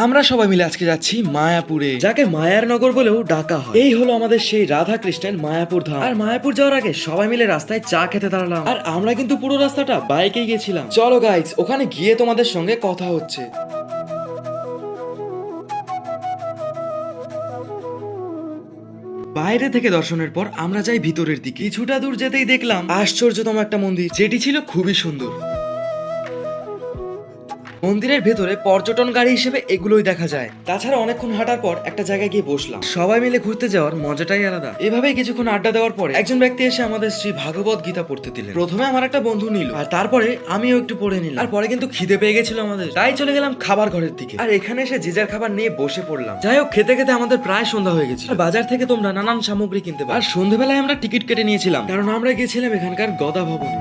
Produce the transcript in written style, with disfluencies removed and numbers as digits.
আমরা সবাই মিলে আজকে যাচ্ছি মায়াপুরে, যাকে মায়ার নগর বলেও ডাকা হয়। এই হলো আমাদের সেই রাধা কৃষ্ণের মায়াপুর ধাম। আর মায়াপুর যাওয়ার আগে সবাই মিলে রাস্তায় চা খেতে দাঁড়ালাম। আর আমরা কিন্তু পুরো রাস্তাটা বাইকে গেছিলাম। চলো গাইস, ওখানে গিয়ে তোমাদের সঙ্গে কথা হচ্ছে। বাইরে থেকে দর্শনের পর আমরা যাই ভিতরের দিকে। কিছুটা দূর যেতেই দেখলাম আশ্চর্যতম একটা মন্দির, যেটি ছিল খুবই সুন্দর। মন্দিরের ভেতরে পর্যটন গাড়ি হিসেবে এগুলোই দেখা যায়। তাছাড়া অনেকক্ষণ হাঁটার পর একটা জায়গায় গিয়ে বসলাম। সবাই মিলে ঘুরতে যাওয়ার মজাটাই আলাদা। এভাবেই কিছুক্ষণ আড্ডা দেওয়ার পরে একজন ব্যক্তি এসে আমাদের শ্রী ভাগবত গীতা পড়তে দিলেন। প্রথমে আমার একটা বন্ধু নিল, আর তারপরে আমিও একটু পড়ে নিলাম। আর পরে কিন্তু খিদে পেয়ে গেছিল আমাদের, তাই চলে গেলাম খাবার ঘরের দিকে। আর এখানে এসে যে যার খাবার নিয়ে বসে পড়লাম। যাই হোক, খেতে খেতে আমাদের প্রায় সন্ধ্যা হয়ে গেছিল। আর বাজার থেকে তোমরা নানান সামগ্রী কিনতে পারো। আর সন্ধ্যাবেলায় আমরা টিকিট কেটে নিয়েছিলাম, কারণ আমরা গেছিলাম এখানকার গদা ভবনে।